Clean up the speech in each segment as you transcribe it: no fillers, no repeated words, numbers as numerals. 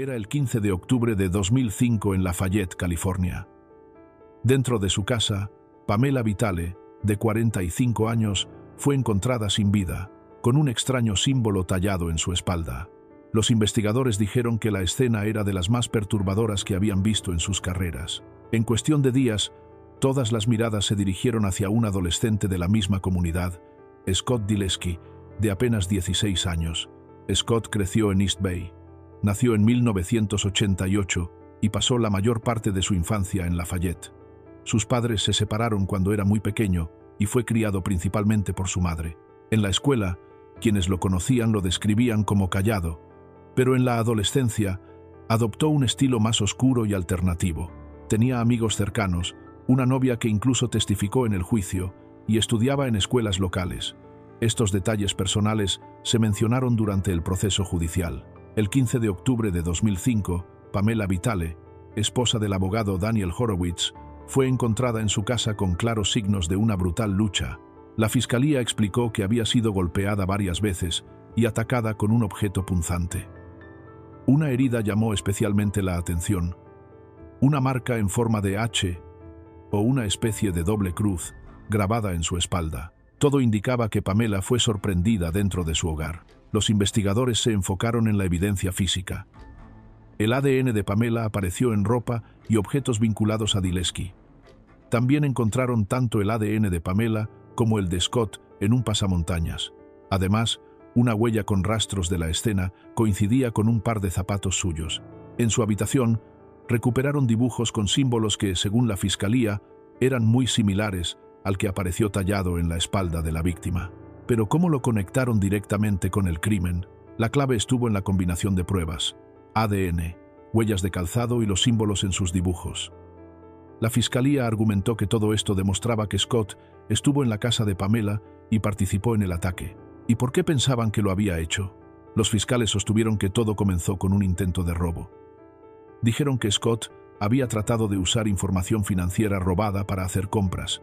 Era el 15 de octubre de 2005 en Lafayette, California. Dentro de su casa, Pamela Vitale, de 45 años, fue encontrada sin vida, con un extraño símbolo tallado en su espalda. Los investigadores dijeron que la escena era de las más perturbadoras que habían visto en sus carreras. En cuestión de días, todas las miradas se dirigieron hacia un adolescente de la misma comunidad, Scott Dileski, de apenas 16 años. Scott creció en East Bay. Nació en 1988 y pasó la mayor parte de su infancia en Lafayette. Sus padres se separaron cuando era muy pequeño y fue criado principalmente por su madre. En la escuela, quienes lo conocían lo describían como callado, pero en la adolescencia adoptó un estilo más oscuro y alternativo. Tenía amigos cercanos, una novia que incluso testificó en el juicio y estudiaba en escuelas locales. Estos detalles personales se mencionaron durante el proceso judicial. El 15 de octubre de 2005, Pamela Vitale, esposa del abogado Daniel Horowitz, fue encontrada en su casa con claros signos de una brutal lucha. La fiscalía explicó que había sido golpeada varias veces y atacada con un objeto punzante. Una herida llamó especialmente la atención: una marca en forma de H o una especie de doble cruz grabada en su espalda. Todo indicaba que Pamela fue sorprendida dentro de su hogar. Los investigadores se enfocaron en la evidencia física. El ADN de Pamela apareció en ropa y objetos vinculados a Dileski. También encontraron tanto el ADN de Pamela como el de Scott en un pasamontañas. Además, una huella con rastros de la escena coincidía con un par de zapatos suyos. En su habitación, recuperaron dibujos con símbolos que, según la fiscalía, eran muy similares al que apareció tallado en la espalda de la víctima. Pero ¿cómo lo conectaron directamente con el crimen? La clave estuvo en la combinación de pruebas: ADN, huellas de calzado y los símbolos en sus dibujos. La fiscalía argumentó que todo esto demostraba que Scott estuvo en la casa de Pamela y participó en el ataque. ¿Y por qué pensaban que lo había hecho? Los fiscales sostuvieron que todo comenzó con un intento de robo. Dijeron que Scott había tratado de usar información financiera robada para hacer compras,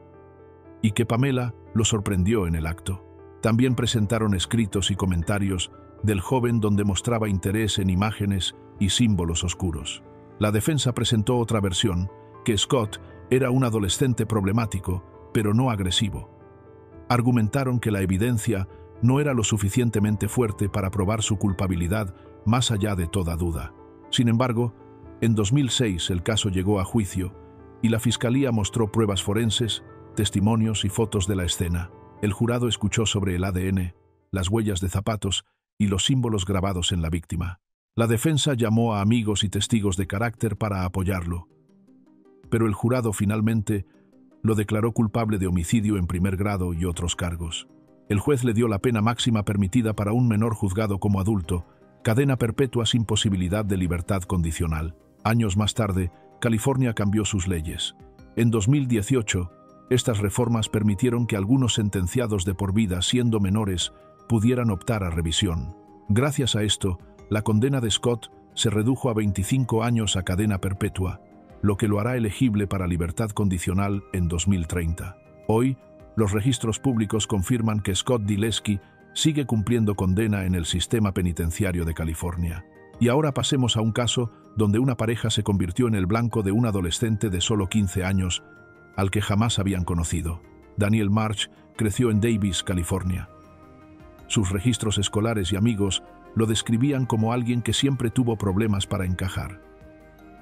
y que Pamela lo sorprendió en el acto. También presentaron escritos y comentarios del joven donde mostraba interés en imágenes y símbolos oscuros. La defensa presentó otra versión, que Scott era un adolescente problemático, pero no agresivo. Argumentaron que la evidencia no era lo suficientemente fuerte para probar su culpabilidad más allá de toda duda. Sin embargo, en 2006 el caso llegó a juicio y la fiscalía mostró pruebas forenses, testimonios y fotos de la escena. El jurado escuchó sobre el ADN, las huellas de zapatos y los símbolos grabados en la víctima. La defensa llamó a amigos y testigos de carácter para apoyarlo, pero el jurado finalmente lo declaró culpable de homicidio en primer grado y otros cargos. El juez le dio la pena máxima permitida para un menor juzgado como adulto, cadena perpetua sin posibilidad de libertad condicional. Años más tarde, California cambió sus leyes. En 2018, estas reformas permitieron que algunos sentenciados de por vida siendo menores pudieran optar a revisión. Gracias a esto, la condena de Scott se redujo a 25 años a cadena perpetua, lo que lo hará elegible para libertad condicional en 2030. Hoy, los registros públicos confirman que Scott Dileski sigue cumpliendo condena en el sistema penitenciario de California. Y ahora pasemos a un caso donde una pareja se convirtió en el blanco de un adolescente de solo 15 años, al que jamás habían conocido. Daniel March creció en Davis, California. Sus registros escolares y amigos lo describían como alguien que siempre tuvo problemas para encajar.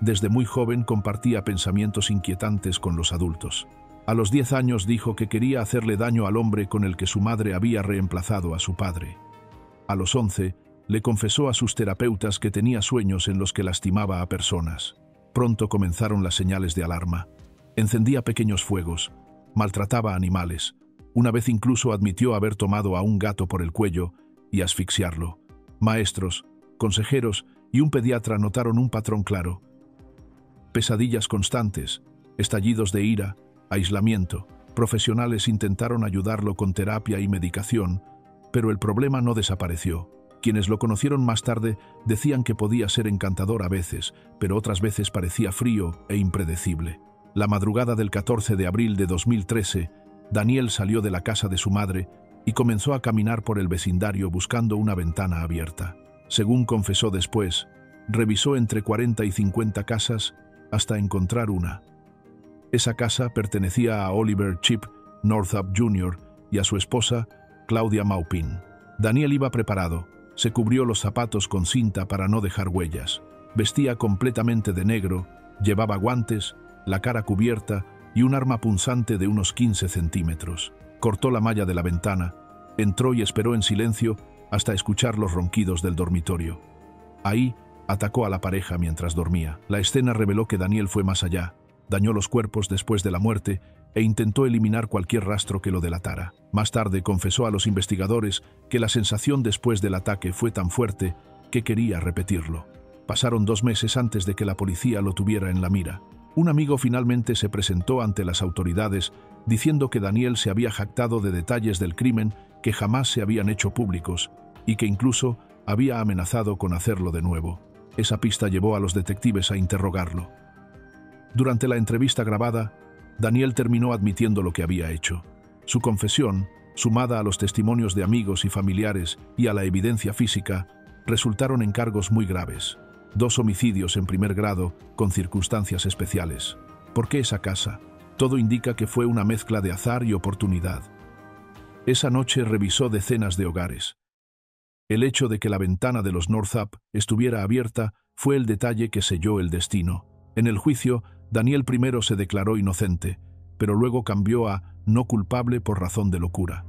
Desde muy joven compartía pensamientos inquietantes con los adultos. A los 10 años dijo que quería hacerle daño al hombre con el que su madre había reemplazado a su padre. A los 11, le confesó a sus terapeutas que tenía sueños en los que lastimaba a personas. Pronto comenzaron las señales de alarma. Encendía pequeños fuegos, maltrataba a animales. Una vez incluso admitió haber tomado a un gato por el cuello y asfixiarlo. Maestros, consejeros y un pediatra notaron un patrón claro: pesadillas constantes, estallidos de ira, aislamiento. Profesionales intentaron ayudarlo con terapia y medicación, pero el problema no desapareció. Quienes lo conocieron más tarde decían que podía ser encantador a veces, pero otras veces parecía frío e impredecible. La madrugada del 14 de abril de 2013, Daniel salió de la casa de su madre y comenzó a caminar por el vecindario buscando una ventana abierta. Según confesó después, revisó entre 40 y 50 casas hasta encontrar una. Esa casa pertenecía a Oliver Chip Northup Jr. y a su esposa, Claudia Maupin. Daniel iba preparado. Se cubrió los zapatos con cinta para no dejar huellas. Vestía completamente de negro, llevaba guantes, la cara cubierta y un arma punzante de unos 15 centímetros. Cortó la malla de la ventana, entró y esperó en silencio hasta escuchar los ronquidos del dormitorio. Ahí, atacó a la pareja mientras dormía. La escena reveló que Daniel fue más allá. Dañó los cuerpos después de la muerte e intentó eliminar cualquier rastro que lo delatara. Más tarde confesó a los investigadores que la sensación después del ataque fue tan fuerte que quería repetirlo. Pasaron 2 meses antes de que la policía lo tuviera en la mira. Un amigo finalmente se presentó ante las autoridades diciendo que Daniel se había jactado de detalles del crimen que jamás se habían hecho públicos y que incluso había amenazado con hacerlo de nuevo. Esa pista llevó a los detectives a interrogarlo. Durante la entrevista grabada, Daniel terminó admitiendo lo que había hecho. Su confesión, sumada a los testimonios de amigos y familiares y a la evidencia física, resultaron en cargos muy graves. 2 homicidios en primer grado con circunstancias especiales. ¿Por qué esa casa? Todo indica que fue una mezcla de azar y oportunidad. Esa noche revisó decenas de hogares. El hecho de que la ventana de los Northup estuviera abierta fue el detalle que selló el destino. En el juicio, Daniel primero se declaró inocente, pero luego cambió a no culpable por razón de locura.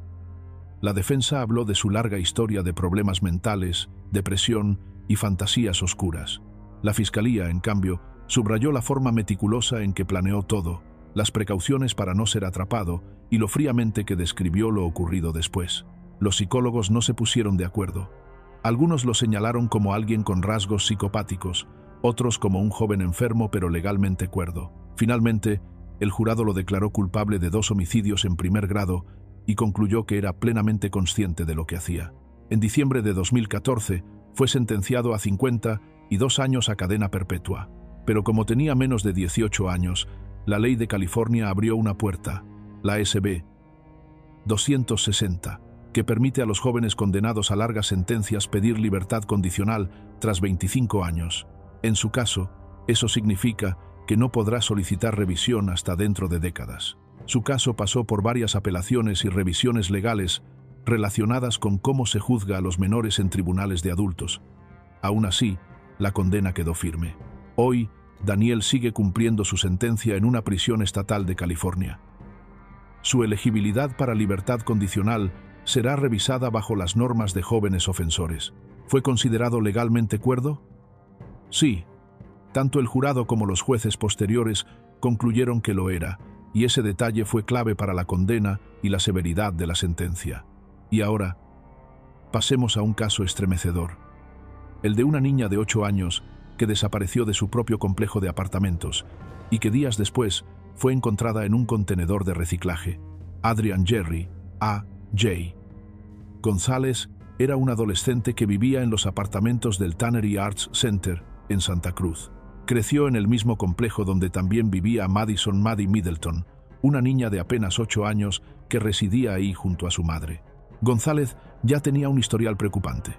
La defensa habló de su larga historia de problemas mentales, depresión y fantasías oscuras. La fiscalía, en cambio, subrayó la forma meticulosa en que planeó todo, las precauciones para no ser atrapado y lo fríamente que describió lo ocurrido después. Los psicólogos no se pusieron de acuerdo. Algunos lo señalaron como alguien con rasgos psicopáticos, otros como un joven enfermo pero legalmente cuerdo. Finalmente, el jurado lo declaró culpable de 2 homicidios en primer grado y concluyó que era plenamente consciente de lo que hacía. En diciembre de 2014, fue sentenciado a 52 años a cadena perpetua. Pero como tenía menos de 18 años, la ley de California abrió una puerta, la SB 260, que permite a los jóvenes condenados a largas sentencias pedir libertad condicional tras 25 años. En su caso, eso significa que no podrá solicitar revisión hasta dentro de décadas. Su caso pasó por varias apelaciones y revisiones legales relacionadas con cómo se juzga a los menores en tribunales de adultos. Aún así, la condena quedó firme. Hoy, Daniel sigue cumpliendo su sentencia en una prisión estatal de California. Su elegibilidad para libertad condicional será revisada bajo las normas de jóvenes ofensores. ¿Fue considerado legalmente cuerdo? Sí. Tanto el jurado como los jueces posteriores concluyeron que lo era, y ese detalle fue clave para la condena y la severidad de la sentencia. Y ahora, pasemos a un caso estremecedor. El de una niña de 8 años que desapareció de su propio complejo de apartamentos y que días después fue encontrada en un contenedor de reciclaje. Adrian Jerry, A.J. González, era un adolescente que vivía en los apartamentos del Tannery Arts Center, en Santa Cruz. Creció en el mismo complejo donde también vivía Madison Maddie Middleton, una niña de apenas 8 años que residía ahí junto a su madre. González ya tenía un historial preocupante.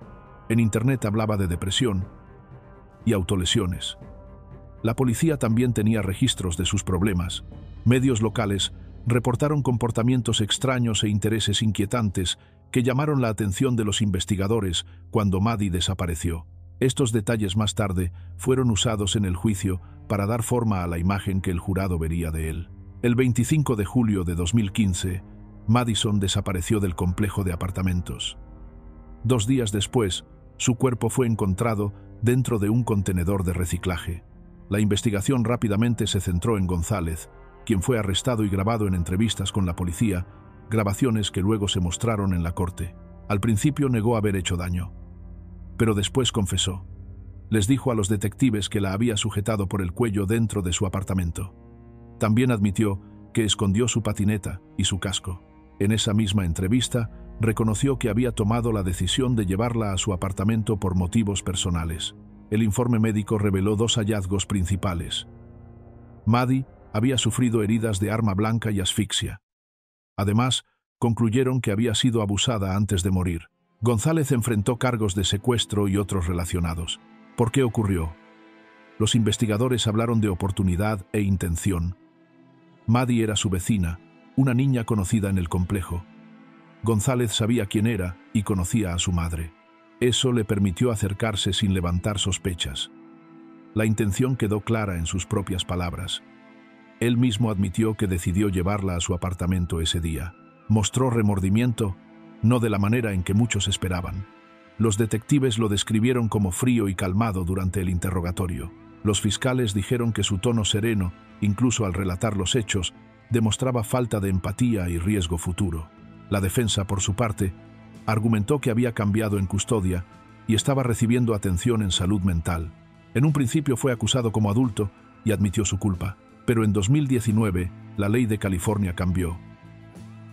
En Internet hablaba de depresión y autolesiones. La policía también tenía registros de sus problemas. Medios locales reportaron comportamientos extraños e intereses inquietantes que llamaron la atención de los investigadores cuando Maddie desapareció. Estos detalles más tarde fueron usados en el juicio para dar forma a la imagen que el jurado vería de él. El 25 de julio de 2015, Madison desapareció del complejo de apartamentos. 2 días después, su cuerpo fue encontrado dentro de un contenedor de reciclaje. La investigación rápidamente se centró en González, quien fue arrestado y grabado en entrevistas con la policía, grabaciones que luego se mostraron en la corte. Al principio negó haber hecho daño, pero después confesó. Les dijo a los detectives que la había sujetado por el cuello dentro de su apartamento. También admitió que escondió su patineta y su casco. En esa misma entrevista, reconoció que había tomado la decisión de llevarla a su apartamento por motivos personales. El informe médico reveló 2 hallazgos principales. Maddie había sufrido heridas de arma blanca y asfixia. Además, concluyeron que había sido abusada antes de morir. González enfrentó cargos de secuestro y otros relacionados. ¿Por qué ocurrió? Los investigadores hablaron de oportunidad e intención. Maddie era su vecina, una niña conocida en el complejo. González sabía quién era y conocía a su madre. Eso le permitió acercarse sin levantar sospechas. La intención quedó clara en sus propias palabras. Él mismo admitió que decidió llevarla a su apartamento ese día. Mostró remordimiento, no de la manera en que muchos esperaban. Los detectives lo describieron como frío y calmado durante el interrogatorio. Los fiscales dijeron que su tono sereno, incluso al relatar los hechos, demostraba falta de empatía y riesgo futuro. La defensa, por su parte, argumentó que había cambiado en custodia y estaba recibiendo atención en salud mental. En un principio fue acusado como adulto y admitió su culpa, pero en 2019 la ley de California cambió.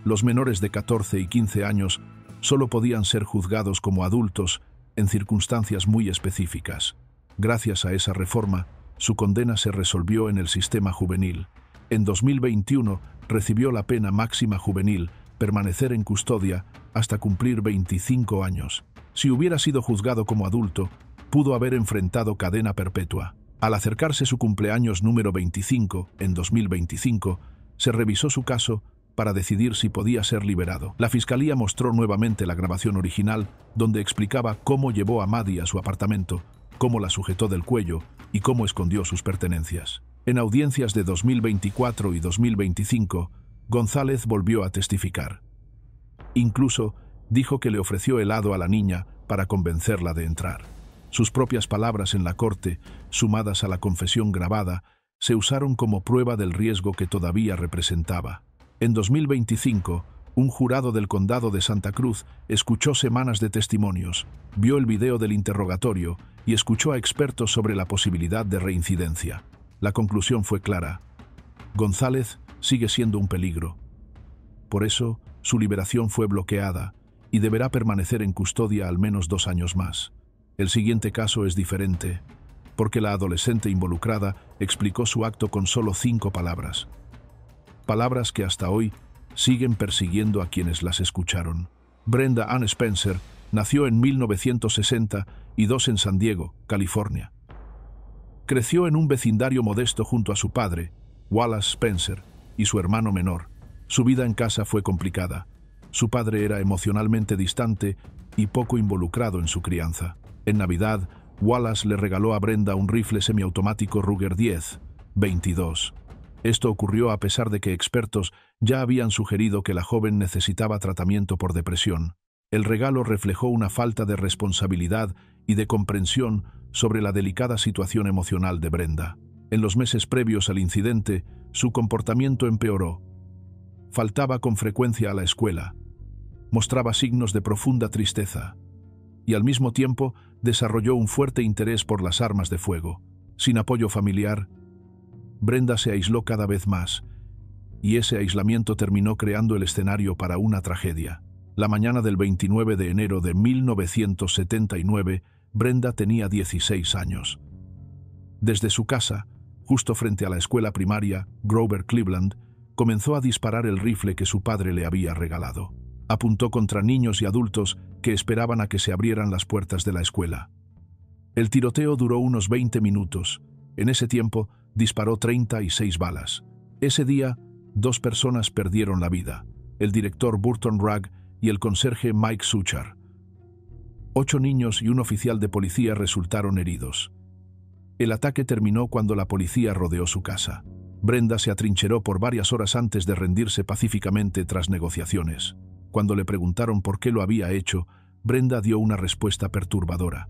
Los menores de 14 y 15 años solo podían ser juzgados como adultos en circunstancias muy específicas. Gracias a esa reforma, su condena se resolvió en el sistema juvenil. En 2021 recibió la pena máxima juvenil, permanecer en custodia hasta cumplir 25 años. Si hubiera sido juzgado como adulto, pudo haber enfrentado cadena perpetua. Al acercarse su cumpleaños número 25, en 2025, se revisó su caso para decidir si podía ser liberado. La fiscalía mostró nuevamente la grabación original, donde explicaba cómo llevó a Maddie a su apartamento, cómo la sujetó del cuello y cómo escondió sus pertenencias. En audiencias de 2024 y 2025, González volvió a testificar. Incluso dijo que le ofreció helado a la niña para convencerla de entrar. Sus propias palabras en la corte, sumadas a la confesión grabada, se usaron como prueba del riesgo que todavía representaba. En 2025, un jurado del condado de Santa Cruz escuchó semanas de testimonios, vio el video del interrogatorio y escuchó a expertos sobre la posibilidad de reincidencia. La conclusión fue clara. González sigue siendo un peligro. Por eso, su liberación fue bloqueada y deberá permanecer en custodia al menos 2 años más. El siguiente caso es diferente, porque la adolescente involucrada explicó su acto con solo 5 palabras. Palabras que hasta hoy siguen persiguiendo a quienes las escucharon. Brenda Ann Spencer nació en 1962 en San Diego, California. Creció en un vecindario modesto junto a su padre, Wallace Spencer, y su hermano menor. Su vida en casa fue complicada. Su padre era emocionalmente distante y poco involucrado en su crianza. En Navidad, Wallace le regaló a Brenda un rifle semiautomático Ruger 10-22. Esto ocurrió a pesar de que expertos ya habían sugerido que la joven necesitaba tratamiento por depresión. El regalo reflejó una falta de responsabilidad y de comprensión sobre la delicada situación emocional de Brenda. En los meses previos al incidente, su comportamiento empeoró. Faltaba con frecuencia a la escuela, mostraba signos de profunda tristeza y al mismo tiempo desarrolló un fuerte interés por las armas de fuego. Sin apoyo familiar, Brenda se aisló cada vez más, y ese aislamiento terminó creando el escenario para una tragedia. La mañana del 29 de enero de 1979, Brenda tenía 16 años. Desde su casa, justo frente a la escuela primaria Grover Cleveland, comenzó a disparar el rifle que su padre le había regalado. Apuntó contra niños y adultos que esperaban a que se abrieran las puertas de la escuela. El tiroteo duró unos 20 minutos. En ese tiempo, disparó 36 balas. Ese día, 2 personas perdieron la vida, el director Burton Rugg y el conserje Mike Suchar. 8 niños y un oficial de policía resultaron heridos. El ataque terminó cuando la policía rodeó su casa. Brenda se atrincheró por varias horas antes de rendirse pacíficamente tras negociaciones. Cuando le preguntaron por qué lo había hecho, Brenda dio una respuesta perturbadora.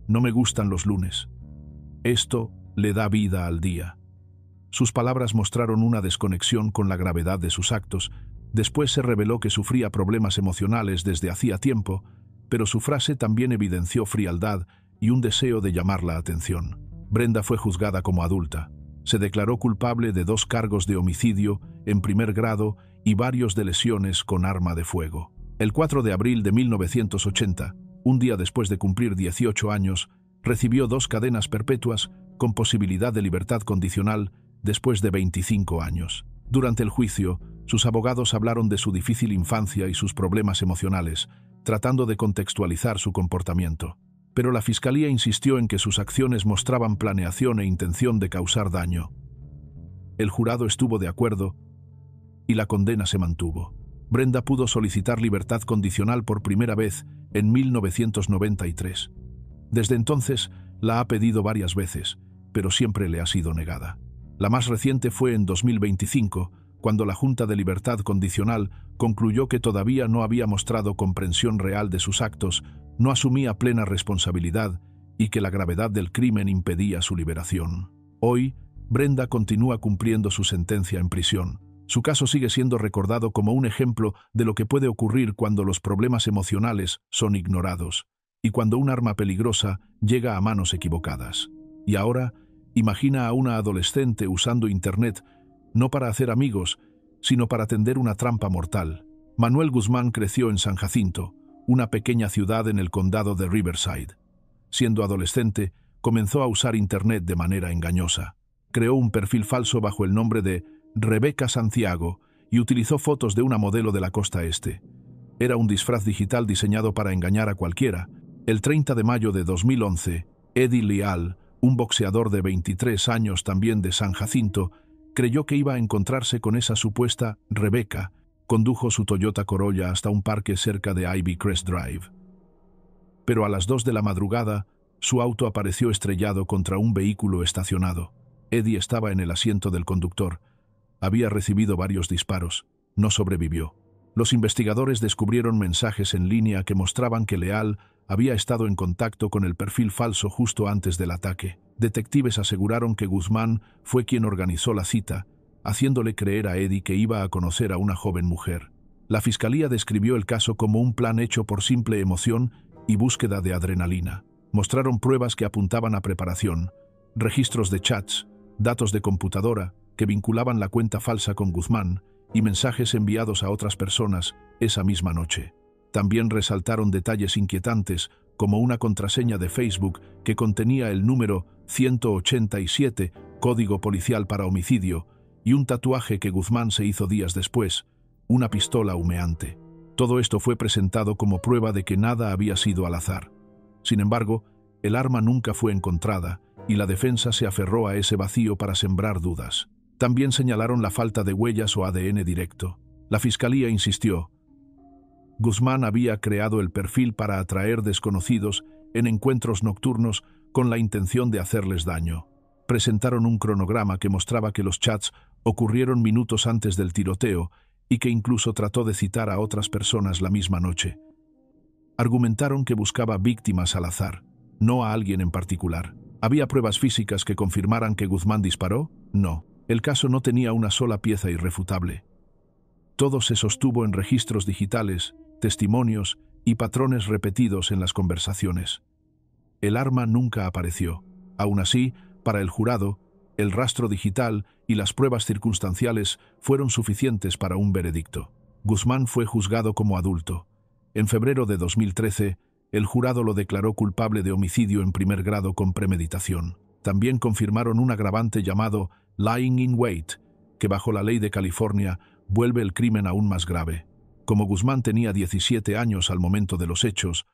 «No me gustan los lunes. Esto le da vida al día». Sus palabras mostraron una desconexión con la gravedad de sus actos. Después se reveló que sufría problemas emocionales desde hacía tiempo, pero su frase también evidenció frialdad y un deseo de llamar la atención. Brenda fue juzgada como adulta. Se declaró culpable de 2 cargos de homicidio en primer grado y varios de lesiones con arma de fuego. El 4 de abril de 1980, un día después de cumplir 18 años, recibió 2 cadenas perpetuas con posibilidad de libertad condicional después de 25 años. Durante el juicio, sus abogados hablaron de su difícil infancia y sus problemas emocionales, tratando de contextualizar su comportamiento. pero la fiscalía insistió en que sus acciones mostraban planeación e intención de causar daño. El jurado estuvo de acuerdo y la condena se mantuvo. Brenda pudo solicitar libertad condicional por primera vez en 1993. Desde entonces la ha pedido varias veces, pero siempre le ha sido negada. La más reciente fue en 2025, cuando la Junta de Libertad Condicional concluyó que todavía no había mostrado comprensión real de sus actos, no asumía plena responsabilidad y que la gravedad del crimen impedía su liberación. Hoy, Brenda continúa cumpliendo su sentencia en prisión. Su caso sigue siendo recordado como un ejemplo de lo que puede ocurrir cuando los problemas emocionales son ignorados y cuando un arma peligrosa llega a manos equivocadas. Y ahora, imagina a una adolescente usando Internet no para hacer amigos, sino para tender una trampa mortal. Manuel Guzmán creció en San Jacinto, una pequeña ciudad en el condado de Riverside. Siendo adolescente, comenzó a usar Internet de manera engañosa. Creó un perfil falso bajo el nombre de Rebeca Santiago y utilizó fotos de una modelo de la costa este. Era un disfraz digital diseñado para engañar a cualquiera. El 30 de mayo de 2011, Eddie Leal, un boxeador de 23 años también de San Jacinto, creyó que iba a encontrarse con esa supuesta Rebeca. Condujo su Toyota Corolla hasta un parque cerca de Ivy Crest Drive. Pero a las 2 de la madrugada, su auto apareció estrellado contra un vehículo estacionado. Eddie estaba en el asiento del conductor. Había recibido varios disparos. No sobrevivió. Los investigadores descubrieron mensajes en línea que mostraban que Leal había estado en contacto con el perfil falso justo antes del ataque. Detectives aseguraron que Guzmán fue quien organizó la cita, haciéndole creer a Eddie que iba a conocer a una joven mujer. La fiscalía describió el caso como un plan hecho por simple emoción y búsqueda de adrenalina. Mostraron pruebas que apuntaban a preparación, registros de chats, datos de computadora que vinculaban la cuenta falsa con Guzmán y mensajes enviados a otras personas esa misma noche. También resaltaron detalles inquietantes, como una contraseña de Facebook que contenía el número 187, código policial para homicidio, y un tatuaje que Guzmán se hizo días después, una pistola humeante. Todo esto fue presentado como prueba de que nada había sido al azar. Sin embargo, el arma nunca fue encontrada y la defensa se aferró a ese vacío para sembrar dudas. También señalaron la falta de huellas o ADN directo. La fiscalía insistió. Guzmán había creado el perfil para atraer desconocidos en encuentros nocturnos con la intención de hacerles daño. Presentaron un cronograma que mostraba que los chats ocurrieron minutos antes del tiroteo y que incluso trató de citar a otras personas la misma noche. Argumentaron que buscaba víctimas al azar, no a alguien en particular. ¿Había pruebas físicas que confirmaran que Guzmán disparó? No. El caso no tenía una sola pieza irrefutable. Todo se sostuvo en registros digitales, testimonios y patrones repetidos en las conversaciones. El arma nunca apareció. Aún así, para el jurado, el rastro digital y las pruebas circunstanciales fueron suficientes para un veredicto. Guzmán fue juzgado como adulto. En febrero de 2013, el jurado lo declaró culpable de homicidio en primer grado con premeditación. También confirmaron un agravante llamado lying in wait, que bajo la ley de California vuelve el crimen aún más grave. Como Guzmán tenía 17 años al momento de los hechos,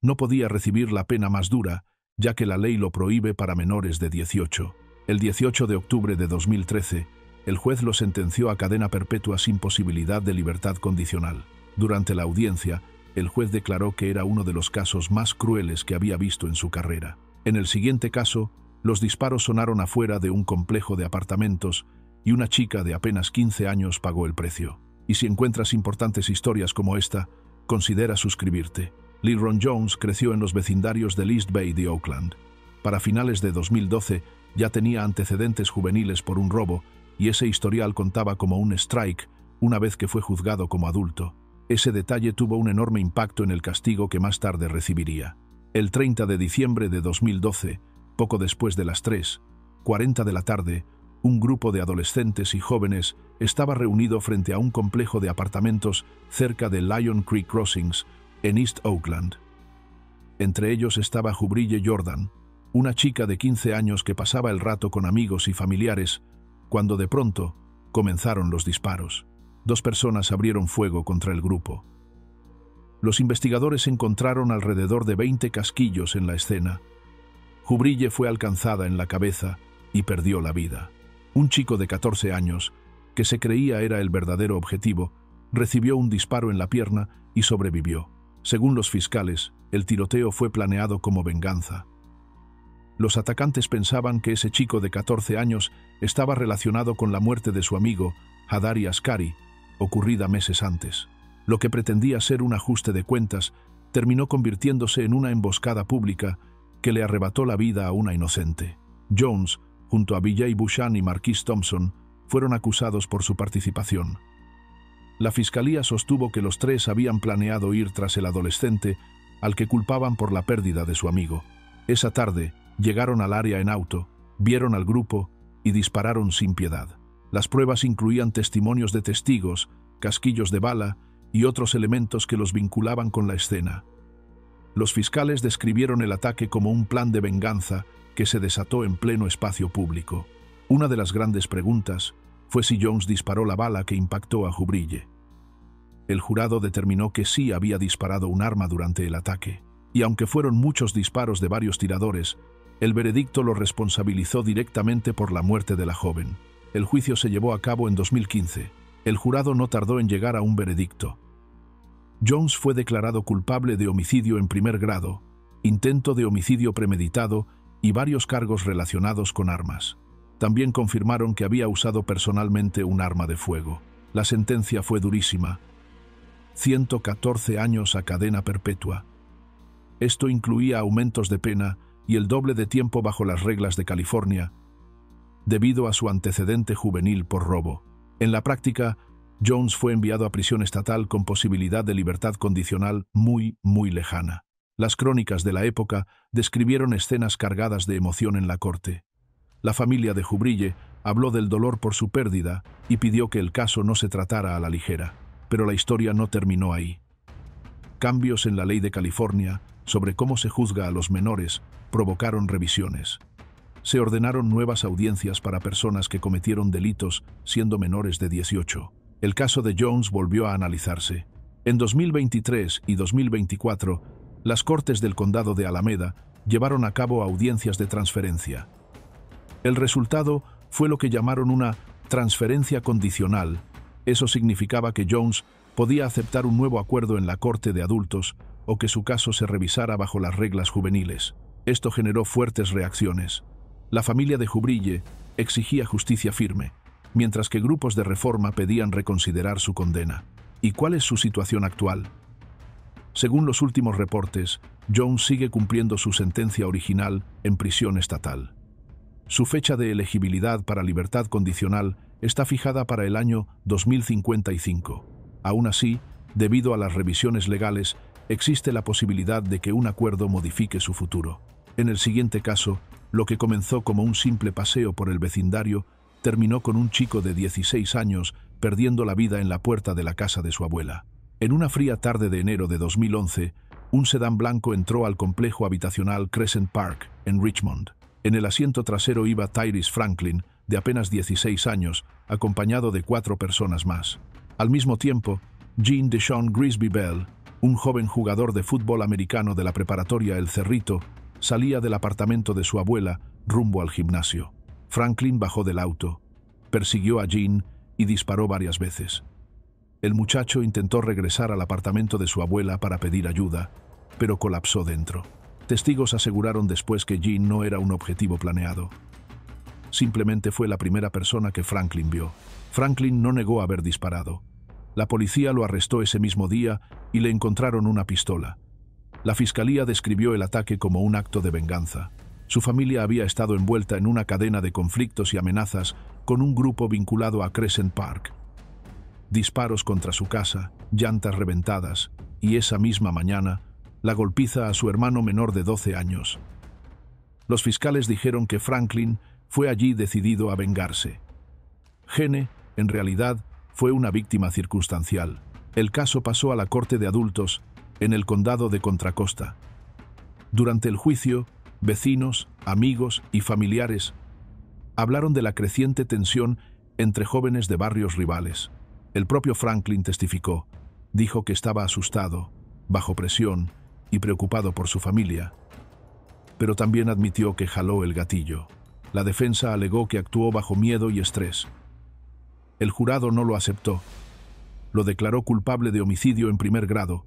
no podía recibir la pena más dura, ya que la ley lo prohíbe para menores de 18. El 18 de octubre de 2013, el juez lo sentenció a cadena perpetua sin posibilidad de libertad condicional. Durante la audiencia, el juez declaró que era uno de los casos más crueles que había visto en su carrera. En el siguiente caso, los disparos sonaron afuera de un complejo de apartamentos y una chica de apenas 15 años pagó el precio. Y si encuentras importantes historias como esta, considera suscribirte. LeRon Jones creció en los vecindarios del East Bay de Oakland. Para finales de 2012 ya tenía antecedentes juveniles por un robo y ese historial contaba como un strike una vez que fue juzgado como adulto. Ese detalle tuvo un enorme impacto en el castigo que más tarde recibiría. El 30 de diciembre de 2012, poco después de las 3:40 de la tarde, un grupo de adolescentes y jóvenes estaba reunido frente a un complejo de apartamentos cerca de Lion Creek Crossings, en East Oakland. Entre ellos estaba Jubrille Jordan, una chica de 15 años que pasaba el rato con amigos y familiares, cuando de pronto comenzaron los disparos. 2 personas abrieron fuego contra el grupo. Los investigadores encontraron alrededor de 20 casquillos en la escena. Hubrille fue alcanzada en la cabeza y perdió la vida. Un chico de 14 años, que se creía era el verdadero objetivo, recibió un disparo en la pierna y sobrevivió. Según los fiscales, el tiroteo fue planeado como venganza. Los atacantes pensaban que ese chico de 14 años estaba relacionado con la muerte de su amigo, Hadari Askari, ocurrida meses antes. Lo que pretendía ser un ajuste de cuentas terminó convirtiéndose en una emboscada pública que le arrebató la vida a una inocente. Jones, junto a Vijay Bhushan y Marquis Thompson, fueron acusados por su participación. La fiscalía sostuvo que los tres habían planeado ir tras el adolescente, al que culpaban por la pérdida de su amigo. Esa tarde, llegaron al área en auto, vieron al grupo y dispararon sin piedad. Las pruebas incluían testimonios de testigos, casquillos de bala y otros elementos que los vinculaban con la escena. Los fiscales describieron el ataque como un plan de venganza que se desató en pleno espacio público. Una de las grandes preguntas fue si Jones disparó la bala que impactó a Hubrille. El jurado determinó que sí había disparado un arma durante el ataque, y aunque fueron muchos disparos de varios tiradores, el veredicto lo responsabilizó directamente por la muerte de la joven. El juicio se llevó a cabo en 2015. El jurado no tardó en llegar a un veredicto. Jones fue declarado culpable de homicidio en primer grado, intento de homicidio premeditado y varios cargos relacionados con armas. También confirmaron que había usado personalmente un arma de fuego. La sentencia fue durísima: 114 años a cadena perpetua. Esto incluía aumentos de pena y el doble de tiempo bajo las reglas de California, debido a su antecedente juvenil por robo. En la práctica, Jones fue enviado a prisión estatal con posibilidad de libertad condicional muy lejana. Las crónicas de la época describieron escenas cargadas de emoción en la corte. La familia de Hubrille habló del dolor por su pérdida y pidió que el caso no se tratara a la ligera. Pero la historia no terminó ahí. Cambios en la ley de California sobre cómo se juzga a los menores provocaron revisiones. Se ordenaron nuevas audiencias para personas que cometieron delitos siendo menores de 18. El caso de Jones volvió a analizarse. En 2023 y 2024, las Cortes del Condado de Alameda llevaron a cabo audiencias de transferencia. El resultado fue lo que llamaron una transferencia condicional. Eso significaba que Jones podía aceptar un nuevo acuerdo en la corte de adultos o que su caso se revisara bajo las reglas juveniles. Esto generó fuertes reacciones. La familia de Hubrille exigía justicia firme, mientras que grupos de reforma pedían reconsiderar su condena. ¿Y cuál es su situación actual? Según los últimos reportes, Jones sigue cumpliendo su sentencia original en prisión estatal. Su fecha de elegibilidad para libertad condicional está fijada para el año 2055. Aún así, debido a las revisiones legales, existe la posibilidad de que un acuerdo modifique su futuro. En el siguiente caso, lo que comenzó como un simple paseo por el vecindario terminó con un chico de 16 años perdiendo la vida en la puerta de la casa de su abuela. En una fría tarde de enero de 2011, un sedán blanco entró al complejo habitacional Crescent Park, en Richmond. En el asiento trasero iba Tyrese Franklin, de apenas 16 años, acompañado de 4 personas más. Al mismo tiempo, Jean Deshawn Grisby Bell, un joven jugador de fútbol americano de la preparatoria El Cerrito, salía del apartamento de su abuela rumbo al gimnasio. Franklin bajó del auto, persiguió a Jean y disparó varias veces. El muchacho intentó regresar al apartamento de su abuela para pedir ayuda, pero colapsó dentro. Testigos aseguraron después que Jean no era un objetivo planeado. Simplemente fue la primera persona que Franklin vio. Franklin no negó haber disparado. La policía lo arrestó ese mismo día y le encontraron una pistola. La fiscalía describió el ataque como un acto de venganza. Su familia había estado envuelta en una cadena de conflictos y amenazas con un grupo vinculado a Crescent Park. Disparos contra su casa, llantas reventadas y esa misma mañana, la golpiza a su hermano menor de 12 años. Los fiscales dijeron que Franklin fue allí decidido a vengarse. Gene, en realidad, fue una víctima circunstancial. El caso pasó a la corte de adultos en el condado de Contra Costa. Durante el juicio, vecinos, amigos y familiares hablaron de la creciente tensión entre jóvenes de barrios rivales. El propio Franklin testificó. Dijo que estaba asustado, bajo presión y preocupado por su familia, pero también admitió que jaló el gatillo. La defensa alegó que actuó bajo miedo y estrés. El jurado no lo aceptó. Lo declaró culpable de homicidio en primer grado,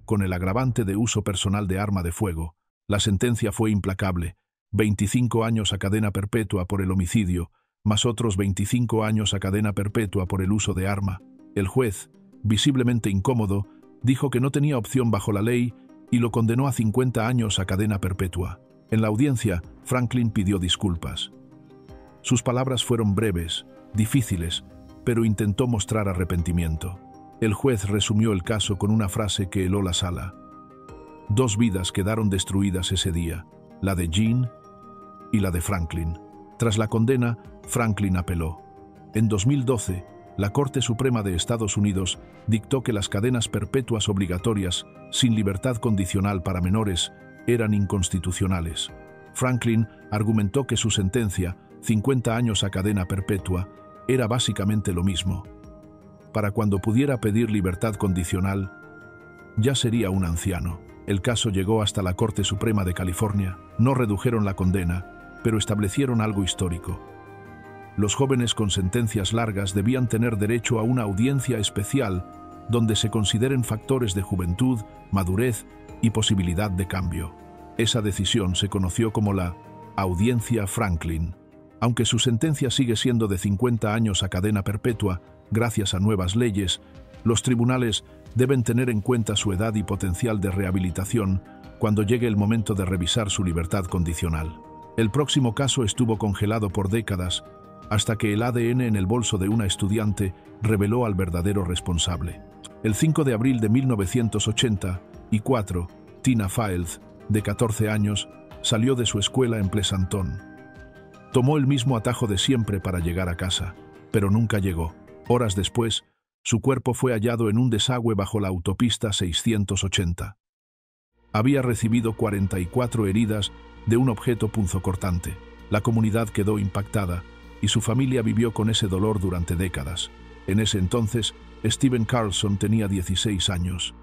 con el agravante de uso personal de arma de fuego. La sentencia fue implacable: 25 años a cadena perpetua por el homicidio, más otros 25 años a cadena perpetua por el uso de arma. El juez, visiblemente incómodo, dijo que no tenía opción bajo la ley y lo condenó a 50 años a cadena perpetua. En la audiencia, Franklin pidió disculpas. Sus palabras fueron breves, difíciles, pero intentó mostrar arrepentimiento. El juez resumió el caso con una frase que heló la sala. 2 vidas quedaron destruidas ese día, la de Jean y la de Franklin. Tras la condena, Franklin apeló. En 2012, la Corte Suprema de Estados Unidos dictó que las cadenas perpetuas obligatorias, sin libertad condicional para menores, eran inconstitucionales. Franklin argumentó que su sentencia, 50 años a cadena perpetua, era básicamente lo mismo. Para cuando pudiera pedir libertad condicional, ya sería un anciano. El caso llegó hasta la Corte Suprema de California. No redujeron la condena, pero establecieron algo histórico. Los jóvenes con sentencias largas debían tener derecho a una audiencia especial donde se consideren factores de juventud, madurez y posibilidad de cambio. Esa decisión se conoció como la Audiencia Franklin. Aunque su sentencia sigue siendo de 50 años a cadena perpetua, gracias a nuevas leyes, los tribunales deben tener en cuenta su edad y potencial de rehabilitación cuando llegue el momento de revisar su libertad condicional. El próximo caso estuvo congelado por décadas, hasta que el ADN en el bolso de una estudiante reveló al verdadero responsable. El 5 de abril de 1984, Tina Files, de 14 años, salió de su escuela en Pleasanton. Tomó el mismo atajo de siempre para llegar a casa, pero nunca llegó. Horas después, su cuerpo fue hallado en un desagüe bajo la autopista 680. Había recibido 44 heridas de un objeto punzocortante. La comunidad quedó impactada y su familia vivió con ese dolor durante décadas. En ese entonces, Steven Carlson tenía 16 años.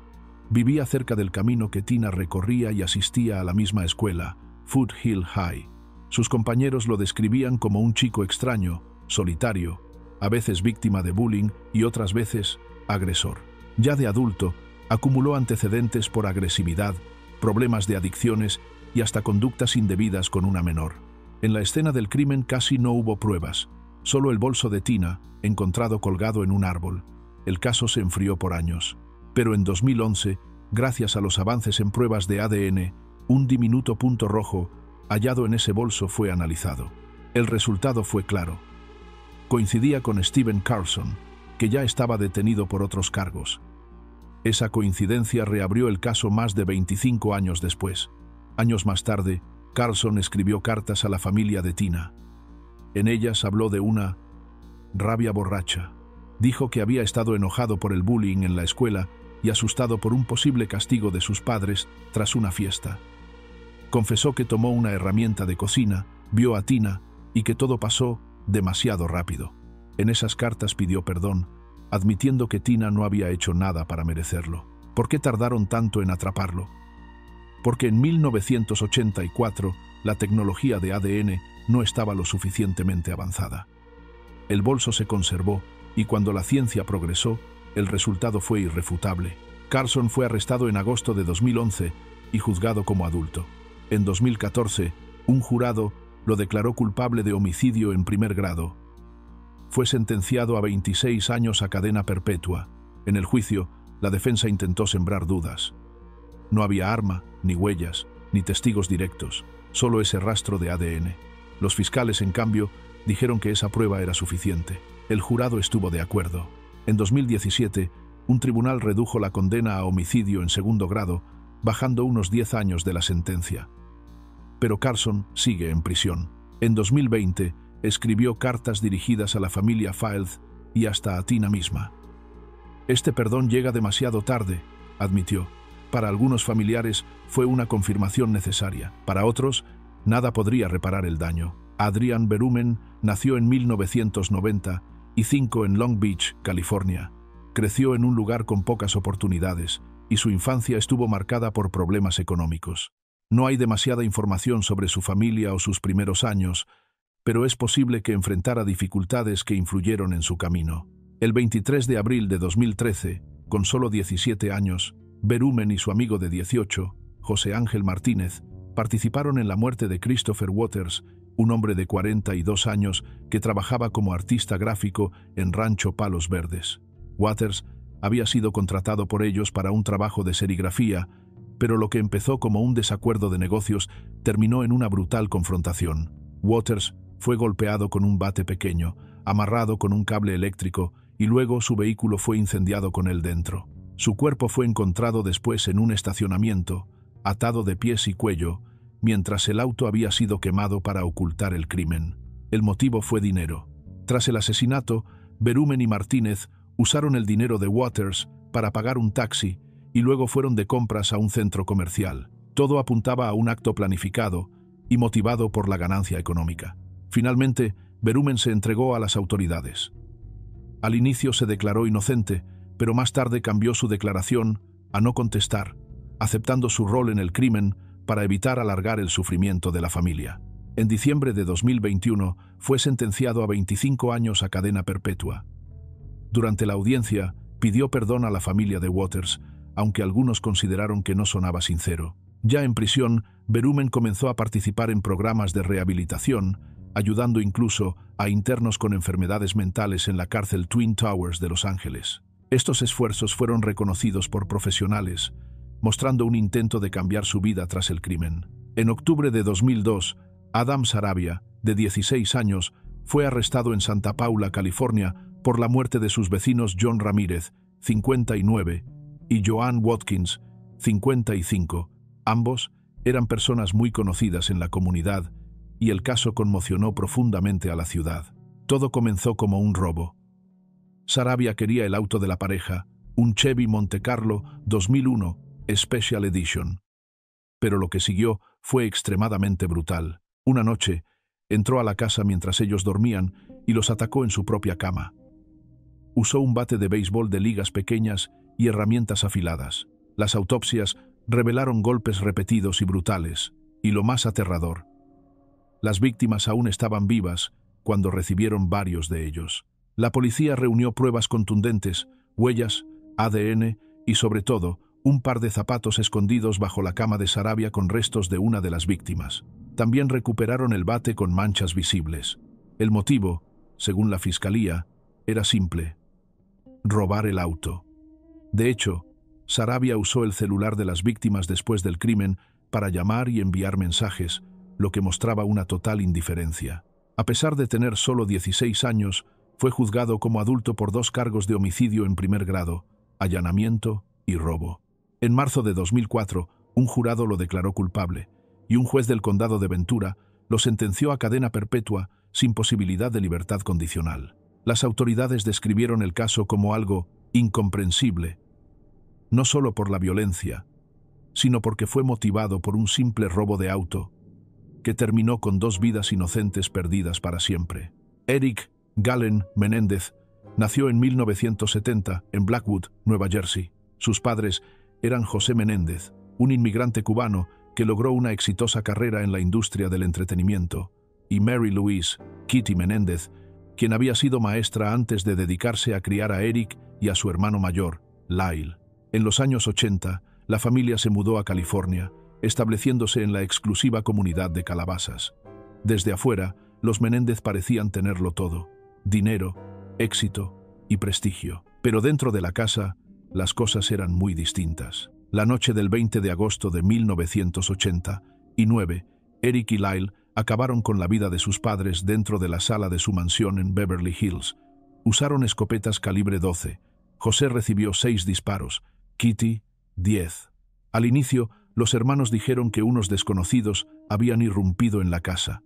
Vivía cerca del camino que Tina recorría y asistía a la misma escuela, Foothill High. Sus compañeros lo describían como un chico extraño, solitario, a veces víctima de bullying y otras veces agresor. Ya de adulto, acumuló antecedentes por agresividad, problemas de adicciones y hasta conductas indebidas con una menor. En la escena del crimen casi no hubo pruebas, solo el bolso de Tina, encontrado colgado en un árbol. El caso se enfrió por años. Pero en 2011, gracias a los avances en pruebas de ADN, un diminuto punto rojo hallado en ese bolso fue analizado. El resultado fue claro. Coincidía con Steven Carlson, que ya estaba detenido por otros cargos. Esa coincidencia reabrió el caso más de 25 años después. Años más tarde, Carlson escribió cartas a la familia de Tina. En ellas habló de una rabia borracha. Dijo que había estado enojado por el bullying en la escuela y asustado por un posible castigo de sus padres tras una fiesta. Confesó que tomó una herramienta de cocina, vio a Tina y que todo pasó demasiado rápido. En esas cartas pidió perdón, admitiendo que Tina no había hecho nada para merecerlo. ¿Por qué tardaron tanto en atraparlo? Porque en 1984 la tecnología de ADN no estaba lo suficientemente avanzada. El bolso se conservó y cuando la ciencia progresó, el resultado fue irrefutable. Carlson fue arrestado en agosto de 2011 y juzgado como adulto. En 2014, un jurado lo declaró culpable de homicidio en primer grado. Fue sentenciado a 26 años a cadena perpetua. En el juicio, la defensa intentó sembrar dudas. No había arma, ni huellas, ni testigos directos, solo ese rastro de ADN. Los fiscales, en cambio, dijeron que esa prueba era suficiente. El jurado estuvo de acuerdo. En 2017, un tribunal redujo la condena a homicidio en segundo grado, bajando unos 10 años de la sentencia. Pero Carlson sigue en prisión. En 2020, escribió cartas dirigidas a la familia Files y hasta a Tina misma. Este perdón llega demasiado tarde, admitió. Para algunos familiares fue una confirmación necesaria. Para otros, nada podría reparar el daño. Adrian Berumen nació en 1995 en Long Beach, California. Creció en un lugar con pocas oportunidades, y su infancia estuvo marcada por problemas económicos. No hay demasiada información sobre su familia o sus primeros años, pero es posible que enfrentara dificultades que influyeron en su camino. El 23 de abril de 2013, con solo 17 años, Berumen y su amigo de 18, José Ángel Martínez, participaron en la muerte de Christopher Waters, un hombre de 42 años que trabajaba como artista gráfico en Rancho Palos Verdes. Waters había sido contratado por ellos para un trabajo de serigrafía, pero lo que empezó como un desacuerdo de negocios terminó en una brutal confrontación. Waters fue golpeado con un bate pequeño, amarrado con un cable eléctrico, y luego su vehículo fue incendiado con él dentro. Su cuerpo fue encontrado después en un estacionamiento, atado de pies y cuello, mientras el auto había sido quemado para ocultar el crimen. El motivo fue dinero. Tras el asesinato, Berumen y Martínez usaron el dinero de Waters para pagar un taxi y luego fueron de compras a un centro comercial. Todo apuntaba a un acto planificado y motivado por la ganancia económica. Finalmente, Berumen se entregó a las autoridades. Al inicio se declaró inocente, pero más tarde cambió su declaración a no contestar, aceptando su rol en el crimen para evitar alargar el sufrimiento de la familia. En diciembre de 2021 fue sentenciado a 25 años a cadena perpetua. Durante la audiencia, pidió perdón a la familia de Waters, aunque algunos consideraron que no sonaba sincero. Ya en prisión, Berumen comenzó a participar en programas de rehabilitación, ayudando incluso a internos con enfermedades mentales en la cárcel Twin Towers de Los Ángeles. Estos esfuerzos fueron reconocidos por profesionales, mostrando un intento de cambiar su vida tras el crimen. En octubre de 2002, Adam Sarabia, de 16 años, fue arrestado en Santa Paula, California, por la muerte de sus vecinos John Ramírez, 59, y Joanne Watkins, 55. Ambos eran personas muy conocidas en la comunidad, y el caso conmocionó profundamente a la ciudad. Todo comenzó como un robo. Sarabia quería el auto de la pareja, un Chevy Monte Carlo 2001 Special Edition. Pero lo que siguió fue extremadamente brutal. Una noche, entró a la casa mientras ellos dormían y los atacó en su propia cama. Usó un bate de béisbol de ligas pequeñas y herramientas afiladas. Las autopsias revelaron golpes repetidos y brutales, y lo más aterrador, las víctimas aún estaban vivas cuando recibieron varios de ellos. La policía reunió pruebas contundentes, huellas, ADN y, sobre todo, un par de zapatos escondidos bajo la cama de Sarabia con restos de una de las víctimas. También recuperaron el bate con manchas visibles. El motivo, según la fiscalía, era simple: robar el auto. De hecho, Sarabia usó el celular de las víctimas después del crimen para llamar y enviar mensajes, lo que mostraba una total indiferencia. A pesar de tener solo 16 años, fue juzgado como adulto por 2 cargos de homicidio en primer grado, allanamiento y robo. En marzo de 2004, un jurado lo declaró culpable, y un juez del condado de Ventura lo sentenció a cadena perpetua sin posibilidad de libertad condicional. Las autoridades describieron el caso como algo incomprensible, no solo por la violencia, sino porque fue motivado por un simple robo de auto que terminó con 2 vidas inocentes perdidas para siempre. Eric Galen Menéndez nació en 1970 en Blackwood, Nueva Jersey. Sus padres eran José Menéndez, un inmigrante cubano que logró una exitosa carrera en la industria del entretenimiento, y Mary Louise Kitty Menéndez, quien había sido maestra antes de dedicarse a criar a Eric y a su hermano mayor, Lyle. En los años 80, la familia se mudó a California, estableciéndose en la exclusiva comunidad de Calabasas. Desde afuera, los Menéndez parecían tenerlo todo: dinero, éxito y prestigio. Pero dentro de la casa, las cosas eran muy distintas. La noche del 20 de agosto de 1989, Eric y Lyle acabaron con la vida de sus padres dentro de la sala de su mansión en Beverly Hills. Usaron escopetas calibre 12. José recibió 6 disparos, Kitty, 10. Al inicio, los hermanos dijeron que unos desconocidos habían irrumpido en la casa.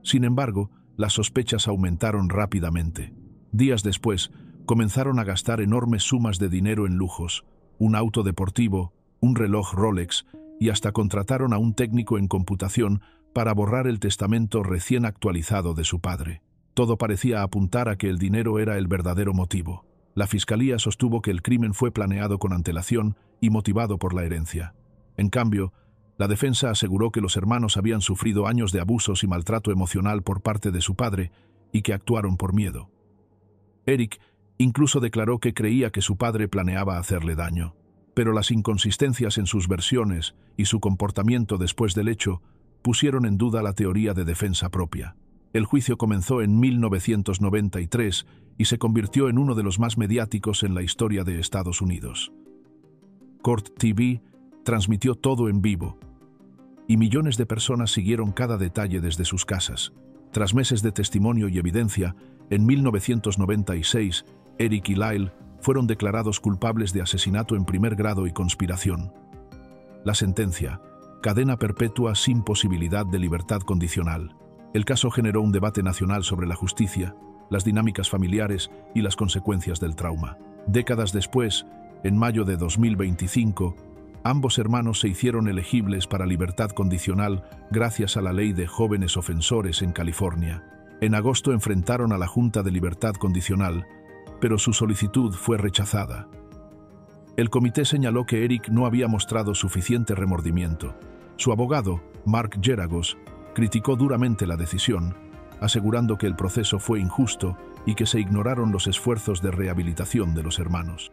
Sin embargo, las sospechas aumentaron rápidamente. Días después, comenzaron a gastar enormes sumas de dinero en lujos, un auto deportivo, un reloj Rolex, y hasta contrataron a un técnico en computación para borrar el testamento recién actualizado de su padre. Todo parecía apuntar a que el dinero era el verdadero motivo. La fiscalía sostuvo que el crimen fue planeado con antelación y motivado por la herencia. En cambio, la defensa aseguró que los hermanos habían sufrido años de abusos y maltrato emocional por parte de su padre y que actuaron por miedo. Eric incluso declaró que creía que su padre planeaba hacerle daño, pero las inconsistencias en sus versiones y su comportamiento después del hecho pusieron en duda la teoría de defensa propia. El juicio comenzó en 1993 y se convirtió en uno de los más mediáticos en la historia de Estados Unidos. Court TV transmitió todo en vivo, y millones de personas siguieron cada detalle desde sus casas. Tras meses de testimonio y evidencia, en 1996, Eric y Lyle fueron declarados culpables de asesinato en primer grado y conspiración. La sentencia: cadena perpetua sin posibilidad de libertad condicional. El caso generó un debate nacional sobre la justicia, las dinámicas familiares y las consecuencias del trauma. Décadas después, en mayo de 2025, ambos hermanos se hicieron elegibles para libertad condicional gracias a la ley de jóvenes ofensores en California. En agosto enfrentaron a la Junta de Libertad Condicional, pero su solicitud fue rechazada. El comité señaló que Eric no había mostrado suficiente remordimiento. Su abogado, Mark Geragos, criticó duramente la decisión, asegurando que el proceso fue injusto y que se ignoraron los esfuerzos de rehabilitación de los hermanos.